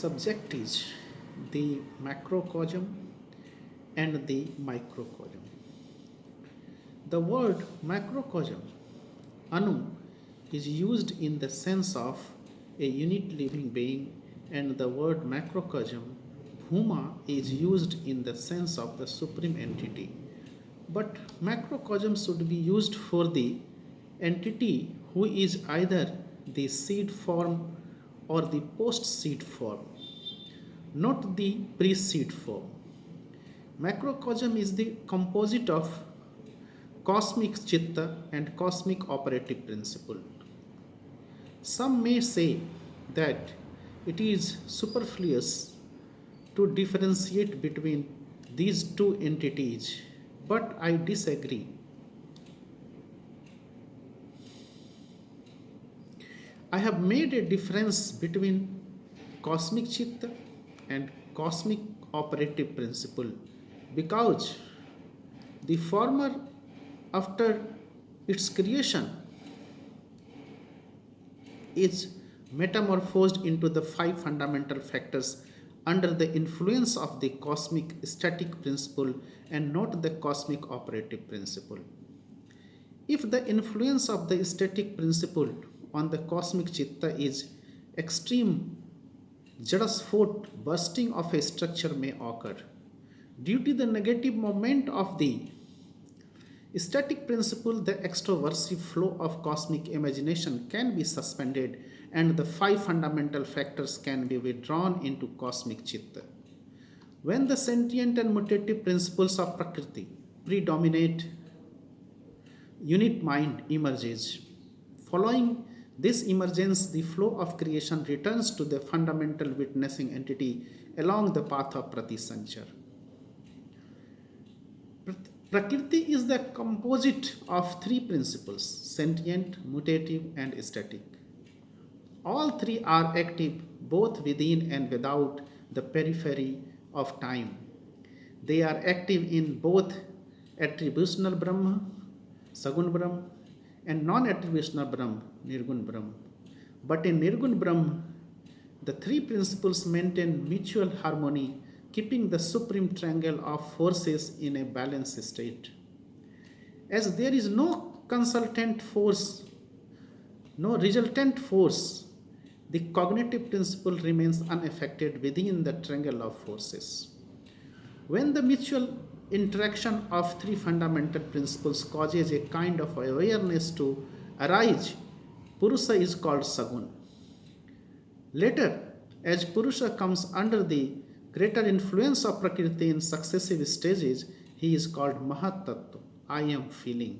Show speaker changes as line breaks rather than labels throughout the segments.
subject is the macrocosm and the microcosm. The word macrocosm, anu, is used in the sense of a unit living being, and the word macrocosm, bhuma, is used in the sense of the supreme entity. But macrocosm should be used for the entity who is either the seed form or the post seed form, not the pre seed form. Macrocosm is the composite of cosmic chitta and cosmic operative principle. Some may say that it is superfluous to differentiate between these two entities, but I disagree. I have made a difference between cosmic chitta and cosmic operative principle because the former, after its creation, is metamorphosed into the five fundamental factors under the influence of the cosmic static principle and not the cosmic operative principle. If the influence of the static principle on the cosmic chitta is extreme, jadasphote bursting of a structure may occur. Due to the negative moment of the static principle, the extroversive flow of cosmic imagination can be suspended and the five fundamental factors can be withdrawn into cosmic chitta. When the sentient and mutative principles of Prakriti predominate, unit mind emerges. Following this emergence, the flow of creation returns to the fundamental witnessing entity along the path of Pratisanchar. Prakriti is the composite of three principles: sentient, mutative, and static. All three are active both within and without the periphery of time. They are active in both attributional Brahma, Sagun Brahma, and non-attributional Brahma, Nirgun Brahma. But in Nirgun Brahma, the three principles maintain mutual harmony, keeping the supreme triangle of forces in a balanced state. As there is no consultant force, no resultant force, the cognitive principle remains unaffected within the triangle of forces. When the mutual interaction of three fundamental principles causes a kind of awareness to arise, Purusha is called Sagun. Later, as Purusha comes under the greater influence of Prakriti in successive stages, he is called Mahat Tattva, I am feeling.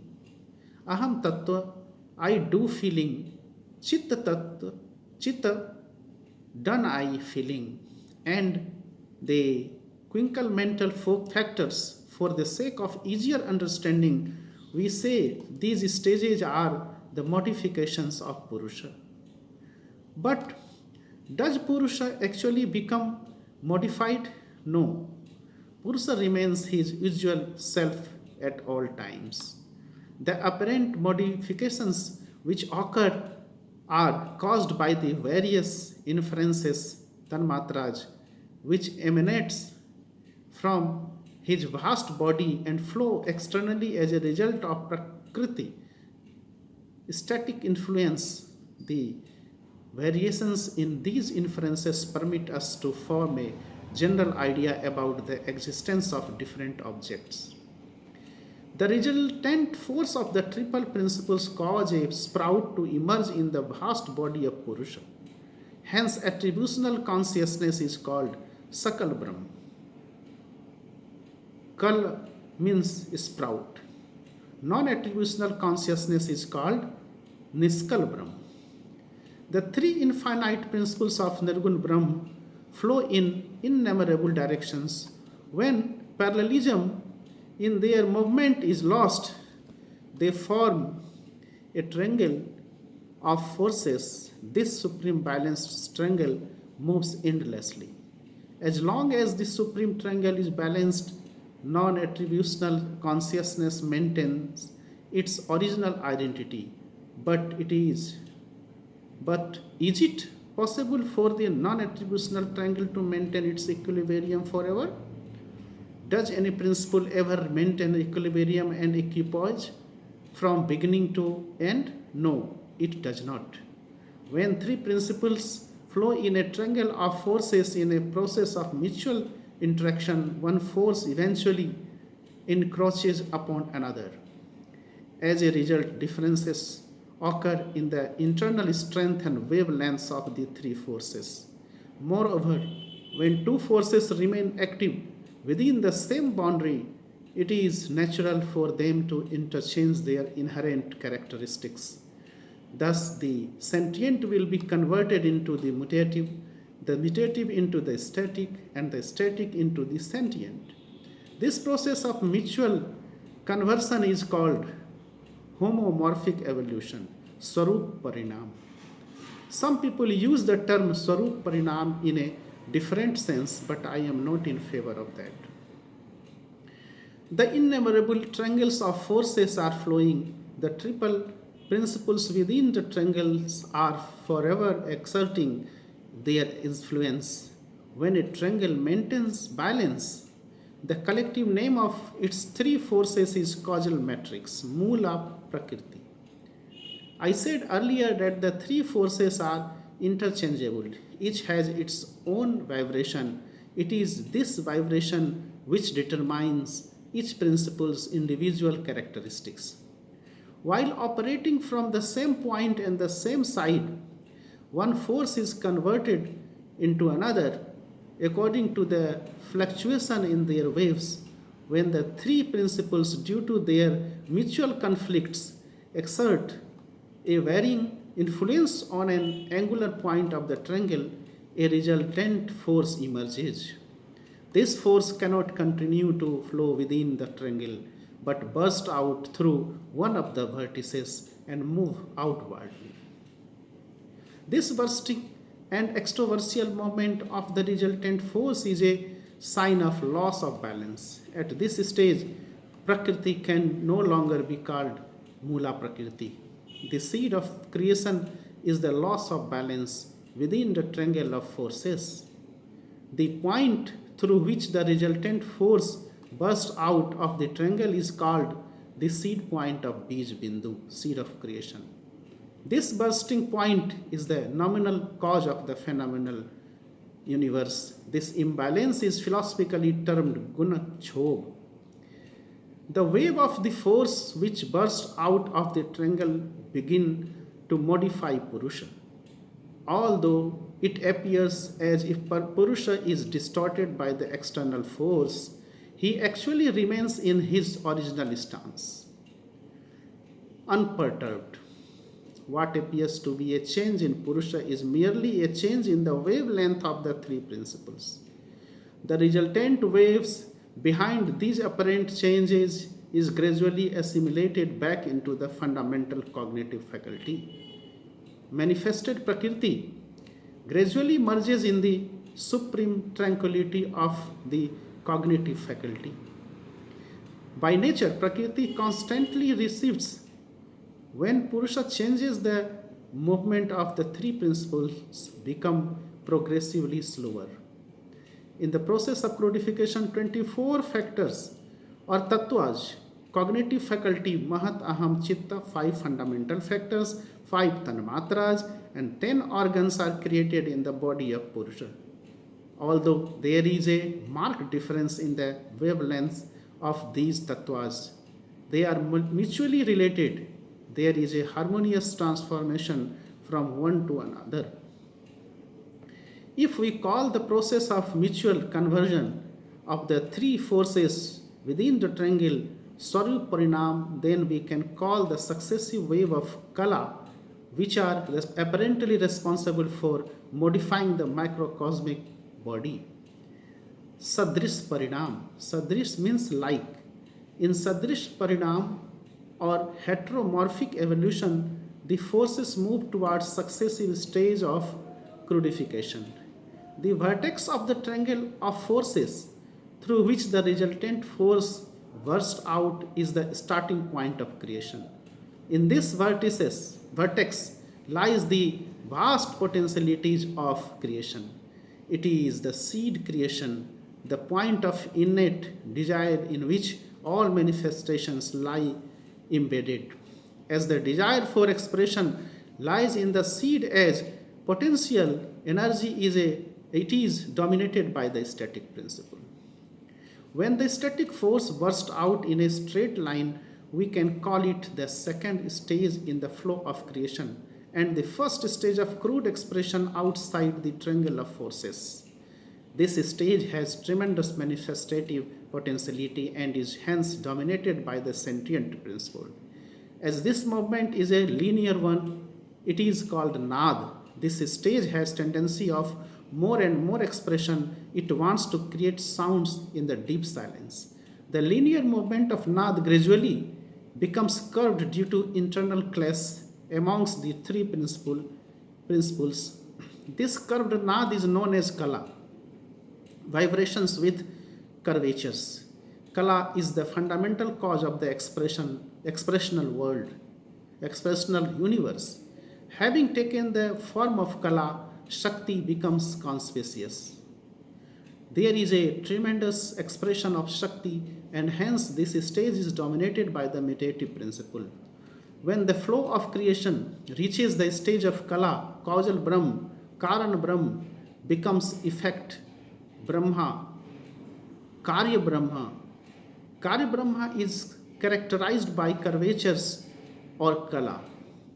Aham Tattva, I do feeling. Chitta Tattva, Chitta, done I feeling. And the quincal mental factors, for the sake of easier understanding, we say these stages are the modifications of Purusha. But does Purusha actually become modified? No. Purusha remains his usual self at all times. The apparent modifications which occur are caused by the various inferences, tanmatras, which emanates from his vast body and flow externally as a result of Prakriti. Static influence, the variations in these inferences permit us to form a general idea about the existence of different objects. The resultant force of the triple principles cause a sprout to emerge in the vast body of Purusha. Hence, attributional consciousness is called Sakal Brahma. Kal means sprout. Non-attributional consciousness is called Niskal Brahma. The three infinite principles of Nirgun Brahma flow in innumerable directions. When parallelism in their movement is lost, they form a triangle of forces. This supreme balanced triangle moves endlessly. As long as the supreme triangle is balanced, non-attributional consciousness maintains its original identity. But is it possible for the non-attributional triangle to maintain its equilibrium forever? Does any principle ever maintain equilibrium and equipoise from beginning to end? No, it does not. When three principles flow in a triangle of forces in a process of mutual interaction, one force eventually encroaches upon another. As a result, differences occur in the internal strength and wavelengths of the three forces. Moreover, when two forces remain active within the same boundary, it is natural for them to interchange their inherent characteristics. Thus, the sentient will be converted into the mutative into the static, and the static into the sentient. This process of mutual conversion is called homomorphic evolution, Swarup Parinam. Some people use the term Swarup Parinam in a different sense, but I am not in favor of that. The innumerable triangles of forces are flowing. The triple principles within the triangles are forever exerting their influence. When a triangle maintains balance, the collective name of its three forces is causal matrix, Moola Prakriti. I said earlier that the three forces are interchangeable. Each has its own vibration. It is this vibration which determines each principle's individual characteristics. While operating from the same point and the same side, one force is converted into another according to the fluctuation in their waves. When the three principles, due to their mutual conflicts, exert a varying influence on an angular point of the triangle, a resultant force emerges. This force cannot continue to flow within the triangle, but burst out through one of the vertices and move outwardly. This bursting and extroversial movement of the resultant force is a sign of loss of balance. At this stage, Prakriti can no longer be called Moola Prakriti. The seed of creation is the loss of balance within the triangle of forces. The point through which the resultant force bursts out of the triangle is called the seed point of Bij Bindu, seed of creation. This bursting point is the nominal cause of the phenomenal universe. This imbalance is philosophically termed Guna Chhog. The wave of the force which bursts out of the triangle begin to modify Purusha. Although it appears as if Purusha is distorted by the external force, he actually remains in his original stance, unperturbed. What appears to be a change in Purusha is merely a change in the wavelength of the three principles. The resultant waves behind these apparent changes is gradually assimilated back into the fundamental cognitive faculty. Manifested Prakriti gradually merges in the supreme tranquility of the cognitive faculty. By nature, Prakriti constantly recedes. When Purusha changes, the movement of the three principles become progressively slower. In the process of codification, 24 factors or tattvas, cognitive faculty, Mahat, Aham, Chitta, 5 fundamental factors, 5 tanmatras, and 10 organs are created in the body of Purusha. Although there is a marked difference in the wavelengths of these tattvas, they are mutually related. There is a harmonious transformation from one to another. If we call the process of mutual conversion of the three forces within the triangle Swarup Parinam, then we can call the successive wave of Kala, which are apparently responsible for modifying the microcosmic body, Sadrish Parinam. Sadrish means like. In Sadrish Parinam or heteromorphic evolution, the forces move towards successive stage of crudification. The vertex of the triangle of forces through which the resultant force bursts out is the starting point of creation. In this vertex lies the vast potentialities of creation. It is the seed creation, the point of innate desire in which all manifestations lie embedded. As the desire for expression lies in the seed as potential energy it is dominated by the static principle. When the static force bursts out in a straight line, we can call it the second stage in the flow of creation and the first stage of crude expression outside the triangle of forces. This stage has tremendous manifestative potentiality and is hence dominated by the sentient principle. As this movement is a linear one, it is called nad. This stage has tendency of more and more expression. It wants to create sounds in the deep silence. The linear movement of nad gradually becomes curved due to internal clash amongst the three principles. This curved nad is known as kala, vibrations with curvatures. Kala is the fundamental cause of the expressional world, expressional universe. Having taken the form of kala, Shakti becomes conspicuous. There is a tremendous expression of Shakti, and hence this stage is dominated by the mutative principle. When the flow of creation reaches the stage of Kala, causal Brahm, Karan Brahm becomes effect Brahma, Karya Brahma. Karya Brahma is characterized by curvatures or Kala.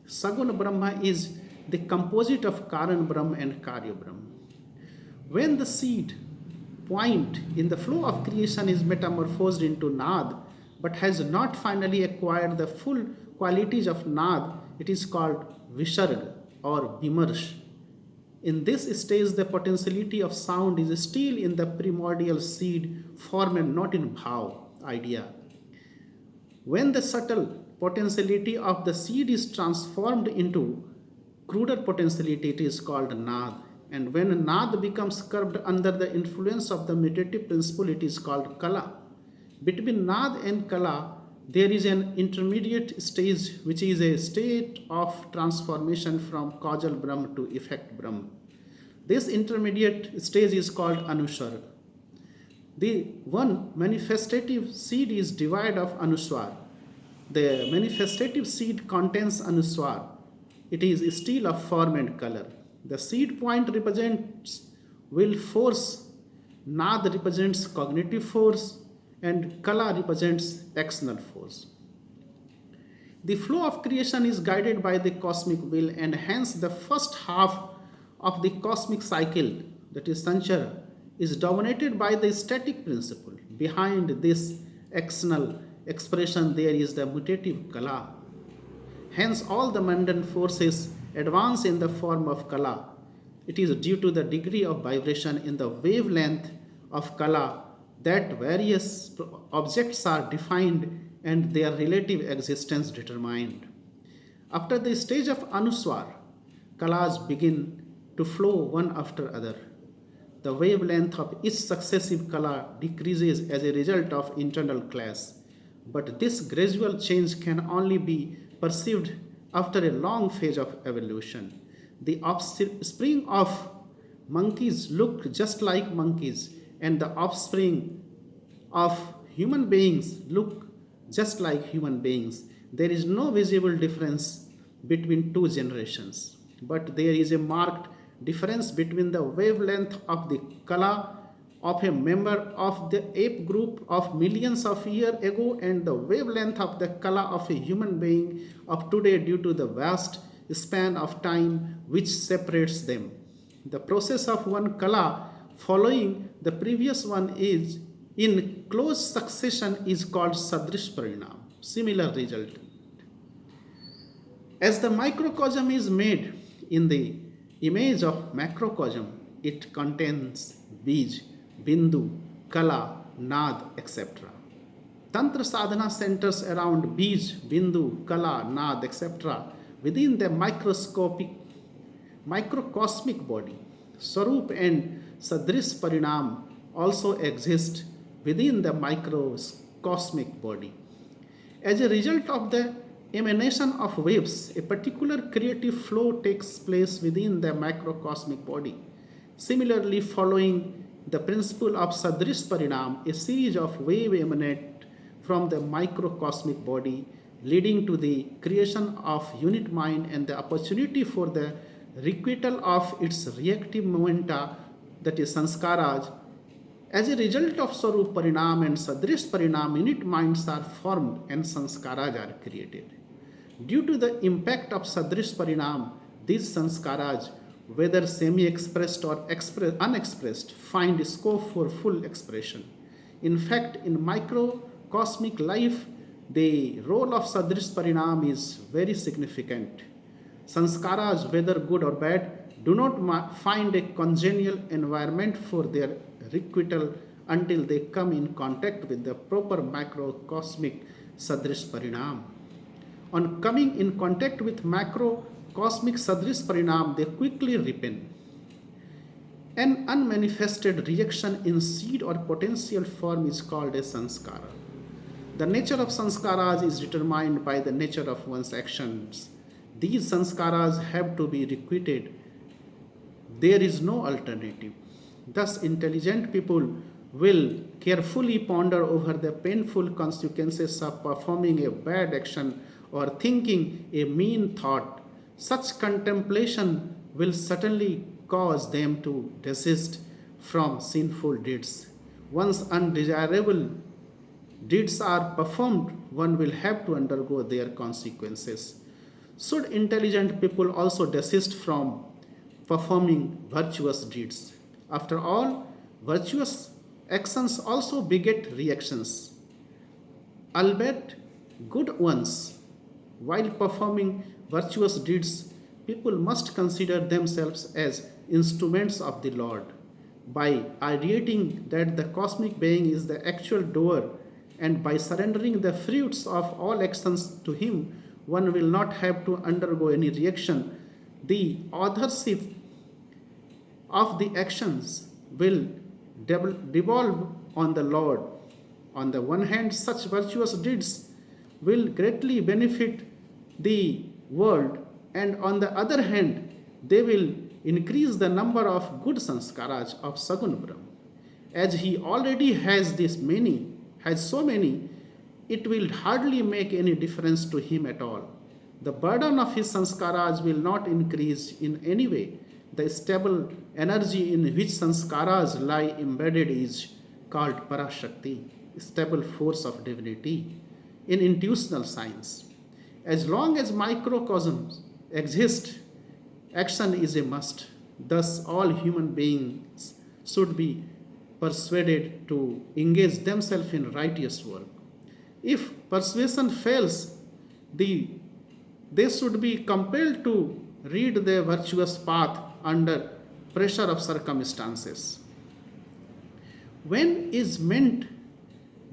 Sagun Brahma is the composite of Karan Brahm and Karya Brahm. When the seed point in the flow of creation is metamorphosed into Nad but has not finally acquired the full qualities of Nad, it is called Visarga or Vimarsh. In this stage, the potentiality of sound is still in the primordial seed form and not in bhav, idea. When the subtle potentiality of the seed is transformed into cruder potentiality, it is called nad. And when nad becomes curved under the influence of the mutative principle, it is called kala. Between nad and kala, there is an intermediate stage which is a state of transformation from causal Brahm to effect Brahm. This intermediate stage is called Anuswar. The one manifestative seed is devoid of Anuswar. The manifestative seed contains Anuswar. It is still of form and color. The seed point represents will force, Nad represents cognitive force, and Kala represents external force. The flow of creation is guided by the cosmic will, and hence the first half of the cosmic cycle, that is Sanchara, is dominated by the static principle. Behind this external expression, there is the mutative Kala. Hence, all the mundane forces advance in the form of Kala. It is due to the degree of vibration in the wavelength of Kala that various objects are defined and their relative existence determined. After the stage of Anuswar, Kalas begin to flow one after other. The wavelength of each successive Kala decreases as a result of internal clash, but this gradual change can only be perceived after a long phase of evolution. The offspring of monkeys look just like monkeys, and the offspring of human beings look just like human beings. There is no visible difference between two generations, but there is a marked difference between the wavelength of the Kala of a member of the ape group of millions of years ago and the wavelength of the Kala of a human being of today due to the vast span of time which separates them. The process of one Kala following the previous one is in close succession is called Sadrish Parinam, similar result. As the microcosm is made in the image of macrocosm, it contains Bij, Bindu, Kala, Nad, etc. Tantra sadhana centers around Bij, Bindu, Kala, Nad, etc. within the microcosmic body. Swarup and Sadrish Parinam also exist within the microcosmic body. As a result of the emanation of waves, a particular creative flow takes place within the macrocosmic body. Similarly, following the principle of Sadrish Parinam, a series of waves emanate from the microcosmic body, leading to the creation of unit mind and the opportunity for the requital of its reactive momenta, that is sanskaras. As a result of Swarup Parinam and Sadrish Parinam, unit minds are formed and sanskaras are created. Due to the impact of Sadrish Parinam, these sanskaras, whether semi-expressed or unexpressed, find scope for full expression. In fact, in microcosmic life, the role of Sadrish Parinam is very significant. Sanskaras, whether good or bad, do not find a congenial environment for their requital until they come in contact with the proper macrocosmic Sadrish Parinam. On coming in contact with macrocosmic Sadrish Parinam, they quickly ripen. An unmanifested reaction in seed or potential form is called a sanskara. The nature of sanskaras is determined by the nature of one's actions. These sanskaras have to be requited. There is no alternative. Thus, intelligent people will carefully ponder over the painful consequences of performing a bad action or thinking a mean thought. Such contemplation will certainly cause them to desist from sinful deeds. Once undesirable deeds are performed, one will have to undergo their consequences. Should intelligent people also desist from performing virtuous deeds? After all, virtuous actions also beget reactions, albeit good ones. While performing virtuous deeds, people must consider themselves as instruments of the Lord. By ideating that the cosmic being is the actual doer, and by surrendering the fruits of all actions to Him, one will not have to undergo any reaction. The authorship of the actions will devolve on the Lord. On the one hand, such virtuous deeds will greatly benefit the world, and on the other hand, they will increase the number of good sanskaras of Sagun Brahm. As he already has so many, it will hardly make any difference to him at all. The burden of his sanskaras will not increase in any way. The stable energy in which sanskaras lie embedded is called Parashakti, stable force of divinity, in intuitional science. As long as microcosms exist, action is a must. Thus, all human beings should be persuaded to engage themselves in righteous work. If persuasion fails, they should be compelled to read their virtuous path under pressure of circumstances. When is meant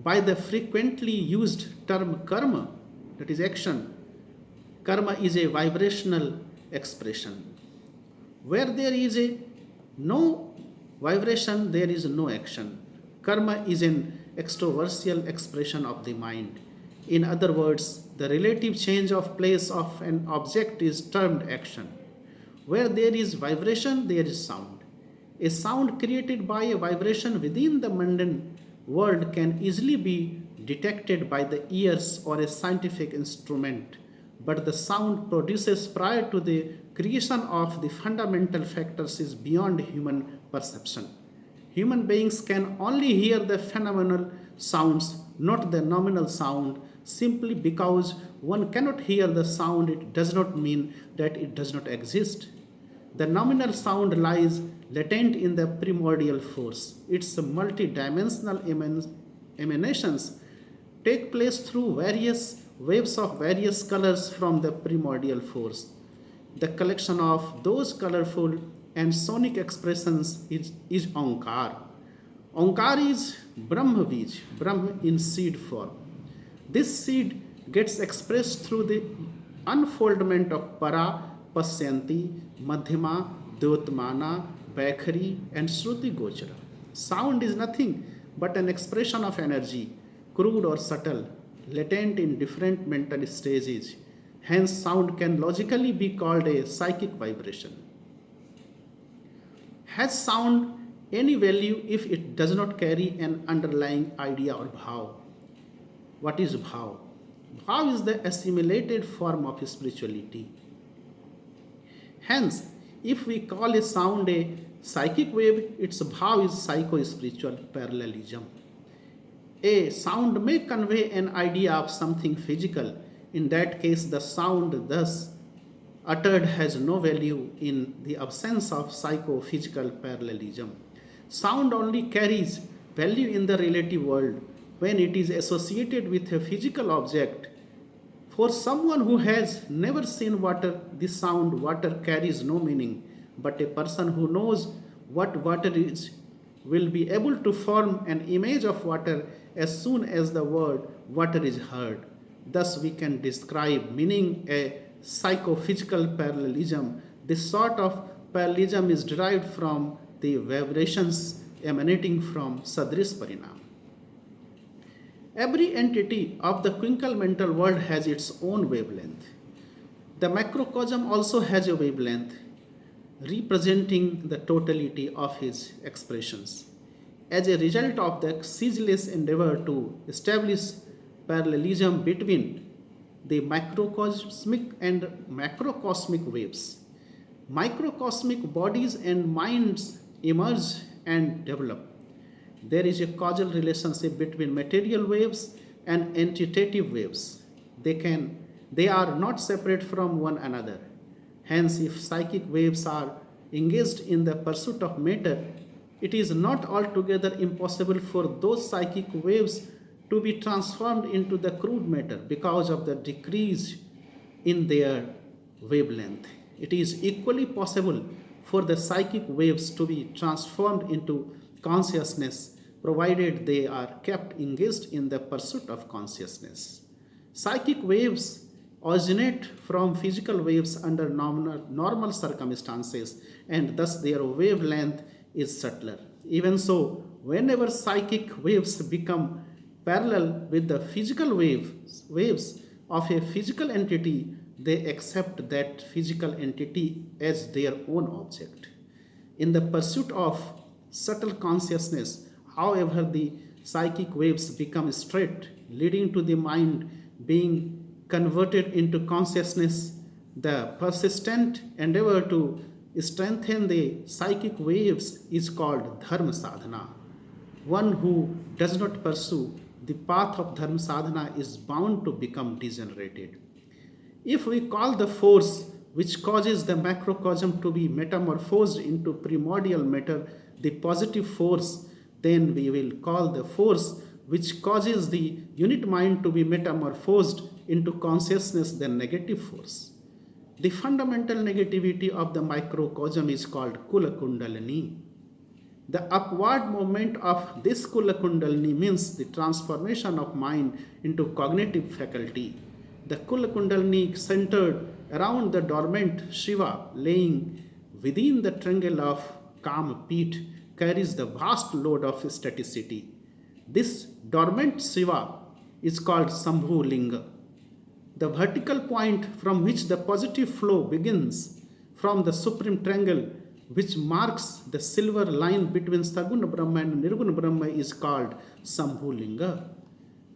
by the frequently used term karma, that is action, karma is a vibrational expression. Where there is no vibration, there is no action. Karma is an extroversial expression of the mind. In other words, the relative change of place of an object is termed action. Where there is vibration, there is sound. A sound created by a vibration within the mundane world can easily be detected by the ears or a scientific instrument, but the sound produced prior to the creation of the fundamental factors is beyond human perception. Human beings can only hear the phenomenal sounds, not the nominal sound. Simply because one cannot hear the sound, it does not mean that it does not exist. The nominal sound lies latent in the primordial force. Its multidimensional emanations take place through various waves of various colors from the primordial force. The collection of those colorful and sonic expressions is Onkar. Onkar is Brahma Bij, Brahma in seed form. This seed gets expressed through the unfoldment of Para, Pasyanti, Madhyama, Dhyotmana, Vaikhari, and Shruti Gochara. Sound is nothing but an expression of energy, crude or subtle, latent in different mental stages. Hence, sound can logically be called a psychic vibration. Has sound any value if it does not carry an underlying idea or bhav? What is bhav? Bhav is the assimilated form of spirituality. Hence, if we call a sound a psychic wave, its bhav is psycho-spiritual parallelism. A sound may convey an idea of something physical. In that case, the sound thus uttered has no value in the absence of psycho-physical parallelism. Sound only carries value in the relative world when it is associated with a physical object. For someone who has never seen water, the sound water carries no meaning, but a person who knows what water is will be able to form an image of water as soon as the word water is heard. Thus, we can describe meaning a psychophysical parallelism. This sort of parallelism is derived from the vibrations emanating from Sadrish Parinam. Every entity of the quinkle mental world has its own wavelength. The macrocosm also has a wavelength, representing the totality of his expressions. As a result of the ceaseless endeavor to establish parallelism between the microcosmic and macrocosmic waves, microcosmic bodies and minds emerge and develop. There is a causal relationship between material waves and entitative waves. They are not separate from one another. Hence, if psychic waves are engaged in the pursuit of matter, it is not altogether impossible for those psychic waves to be transformed into the crude matter because of the decrease in their wavelength. It is equally possible for the psychic waves to be transformed into consciousness, provided they are kept engaged in the pursuit of consciousness. Psychic waves originate from physical waves under normal circumstances, and thus their wavelength is subtler. Even so, whenever psychic waves become parallel with the physical waves of a physical entity, they accept that physical entity as their own object. In the pursuit of subtle consciousness, however, the psychic waves become straight, leading to the mind being converted into consciousness. The persistent endeavor to strengthen the psychic waves is called dharma sadhana. One who does not pursue the path of dharma sadhana is bound to become degenerated. If we call the force which causes the macrocosm to be metamorphosed into primordial matter the positive force, then we will call the force which causes the unit mind to be metamorphosed into consciousness the negative force. The fundamental negativity of the microcosm is called Kula Kundalini. The upward movement of this Kula Kundalini means the transformation of mind into cognitive faculty. The Kula Kundalini centered around the dormant Shiva lying within the triangle of Kama Pit carries the vast load of staticity. This dormant Shiva is called Sambhu Linga. The vertical point from which the positive flow begins from the supreme triangle which marks the silver line between Saguna Brahma and Nirguna Brahma is called Sambhu Linga.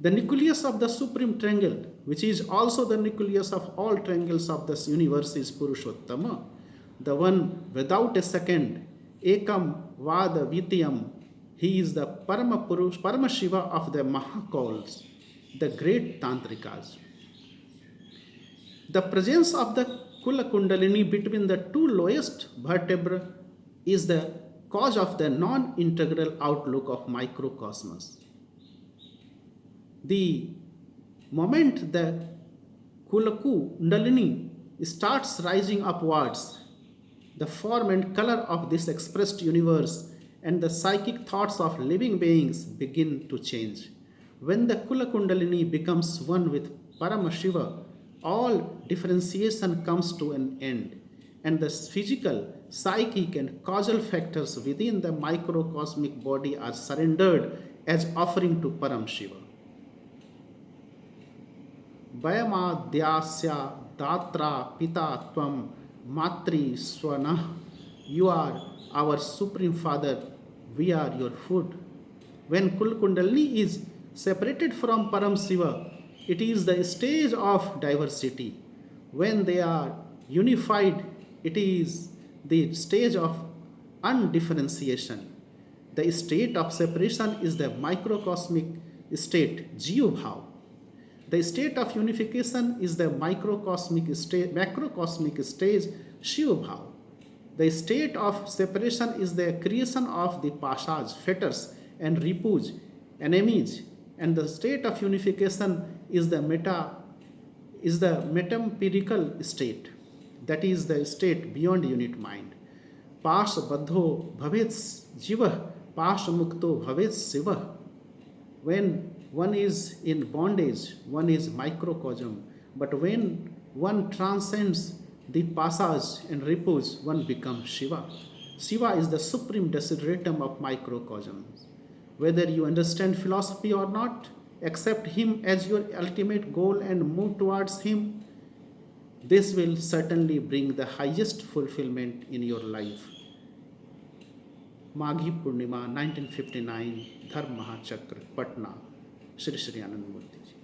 The nucleus of the supreme triangle, which is also the nucleus of all triangles of this universe, is Purushottama, the one without a second, Ekam Vada Vityam. He is the Parama Shiva of the Mahakals, the great Tantrikas. The presence of the Kula Kundalini between the two lowest vertebrae is the cause of the non-integral outlook of microcosmos. The moment the Kula Kundalini starts rising upwards, the form and color of this expressed universe and the psychic thoughts of living beings begin to change. When the Kula Kundalini becomes one with Paramashiva, all differentiation comes to an end, and the physical, psychic, and causal factors within the microcosmic body are surrendered as offering to Param Shiva. Vayamadhyasya Datra, Pita, Tvam, Matri, Swana. You are our Supreme Father. We are your food. When Kul Kundalini is separated from Param Shiva, it is the stage of diversity. When they are unified, it is the stage of undifferentiation. The state of separation is the microcosmic state, Jiva Bhav. The state of unification is the macrocosmic stage, Shiva Bhav. The state of separation is the creation of the pashas, fetters, and repuj, enemies, and the state of unification is the metaempirical state, that is the state beyond unit mind. Pash baddho bhavet jiva, pash mukto bhavet shiva. When one is in bondage, one is microcosm, but when one transcends the passage and repose, one becomes Shiva. Shiva is the supreme desideratum of microcosms. Whether you understand philosophy or not, accept Him as your ultimate goal and move towards Him. This will certainly bring the highest fulfillment in your life. Maghi Purnima, 1959, Dharma Mahachakra, Patna, Shri Shri Anandamurti.